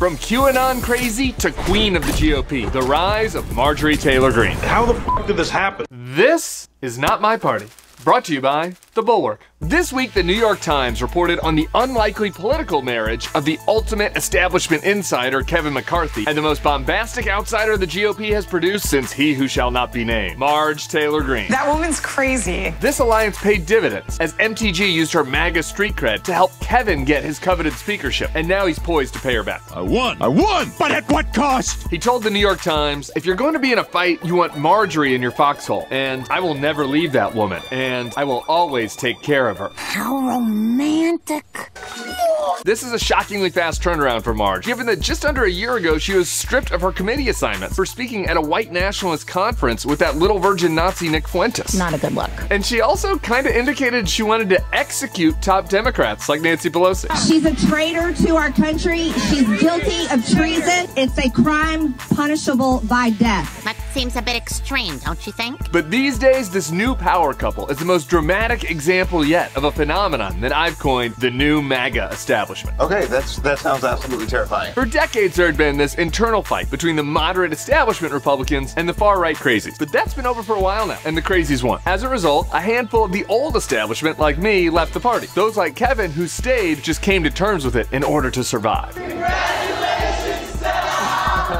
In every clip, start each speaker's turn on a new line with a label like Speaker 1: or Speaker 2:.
Speaker 1: From QAnon crazy to queen of the GOP, the rise of Marjorie Taylor Greene.
Speaker 2: How the f did this happen?
Speaker 1: This is Not My Party. Brought to you by the Bulwark. This week, the New York Times reported on the unlikely political marriage of the ultimate establishment insider, Kevin McCarthy, and the most bombastic outsider the GOP has produced since he who shall not be named, Marge Taylor Greene.
Speaker 3: That woman's crazy.
Speaker 1: This alliance paid dividends, as MTG used her MAGA street cred to help Kevin get his coveted speakership, and now he's poised to pay her back.
Speaker 4: I won, but at what cost?
Speaker 1: He told the New York Times, if you're going to be in a fight, you want Marjorie in your foxhole, and I will never leave that woman, and I will always take care of her.
Speaker 5: How romantic.
Speaker 1: This is a shockingly fast turnaround for Marge, given that just under a year ago she was stripped of her committee assignments for speaking at a white nationalist conference with that little virgin Nazi Nick Fuentes.
Speaker 5: Not a good look.
Speaker 1: And she also kind of indicated she wanted to execute top Democrats like Nancy Pelosi.
Speaker 6: She's a traitor to our country. She's guilty of treason. It's a crime punishable by death.
Speaker 7: That seems a bit extreme, don't you think?
Speaker 1: But these days, this new power couple is the most dramatic example yet of a phenomenon that I've coined the new MAGA establishment.
Speaker 2: Okay, that sounds absolutely terrifying.
Speaker 1: For decades, there had been this internal fight between the moderate establishment Republicans and the far-right crazies. But that's been over for a while now, and the crazies won. As a result, a handful of the old establishment, like me, left the party. Those like Kevin, who stayed, just came to terms with it in order to survive.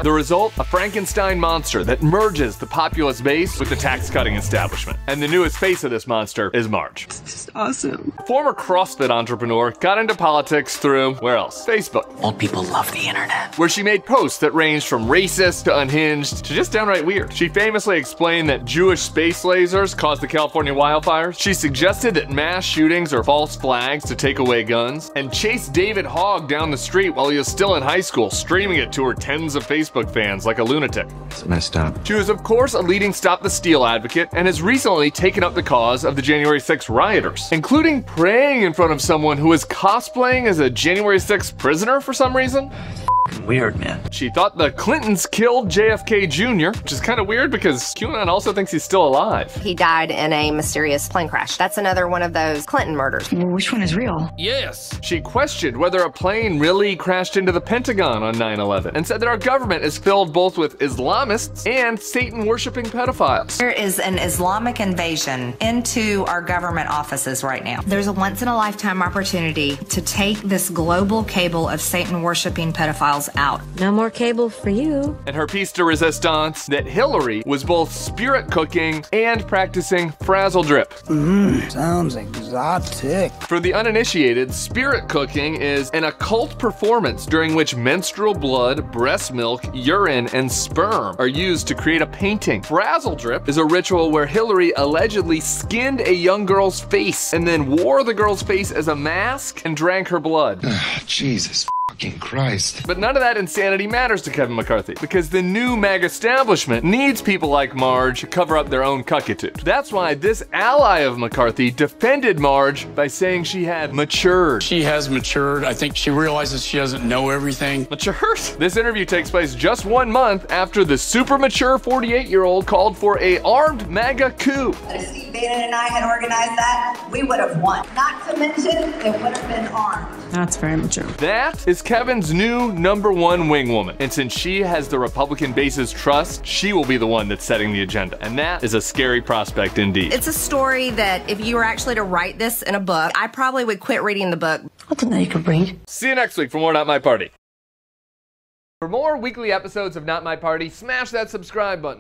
Speaker 1: The result, a Frankenstein monster that merges the populist base with the tax-cutting establishment. And the newest face of this monster is Marge.
Speaker 3: It's just awesome.
Speaker 1: Former CrossFit entrepreneur got into politics through, where else? Facebook.
Speaker 8: Old people love the internet.
Speaker 1: Where she made posts that ranged from racist to unhinged to just downright weird. She famously explained that Jewish space lasers caused the California wildfires. She suggested that mass shootings are false flags to take away guns, and chased David Hogg down the street while he was still in high school, streaming it to her tens of Facebook fans like a lunatic.
Speaker 4: It's messed up.
Speaker 1: She was, of course, a leading Stop the Steal advocate and has recently taken up the cause of the January 6th rioters, including praying in front of someone who was cosplaying as a January 6th prisoner for some reason.
Speaker 8: Weird, man.
Speaker 1: She thought the Clintons killed JFK Jr., which is kind of weird because QAnon also thinks he's still alive.
Speaker 9: He died in a mysterious plane crash. That's another one of those Clinton murders.
Speaker 3: Which one is real?
Speaker 1: Yes. She questioned whether a plane really crashed into the Pentagon on 9/11 and said that our government is filled both with Islamists and Satan-worshipping pedophiles.
Speaker 10: There is an Islamic invasion into our government offices right now. There's a once-in-a-lifetime opportunity to take this global cable of Satan-worshipping pedophiles out.
Speaker 5: No more cable for you.
Speaker 1: And her piece de resistance, that Hillary was both spirit cooking and practicing frazzle drip.
Speaker 11: Sounds exotic.
Speaker 1: For the uninitiated, spirit cooking is an occult performance during which menstrual blood, breast milk, urine, and sperm are used to create a painting. Frazzle drip is a ritual where Hillary allegedly skinned a young girl's face and then wore the girl's face as a mask and drank her blood.
Speaker 4: Jesus fucking Christ.
Speaker 1: But none of that insanity matters to Kevin McCarthy, because the new MAGA establishment needs people like Marge to cover up their own cuckitude. That's why this ally of McCarthy defended Marge by saying she had matured.
Speaker 12: She has matured. I think she realizes she doesn't know everything.
Speaker 1: Matured? This interview takes place just 1 month after the super mature 48-year-old called for a armed MAGA coup.
Speaker 6: If Steve Bannon and I had organized that, we would have won. Not to mention, it would have been armed.
Speaker 3: That's very mature.
Speaker 1: That is Kevin's new #1 wingwoman. And since she has the Republican base's trust, she will be the one that's setting the agenda. And that is a scary prospect indeed.
Speaker 9: It's a story that if you were actually to write this in a book, I probably would quit reading the book.
Speaker 5: I didn't know you could read.
Speaker 1: See you next week for more Not My Party. For more weekly episodes of Not My Party, smash that subscribe button.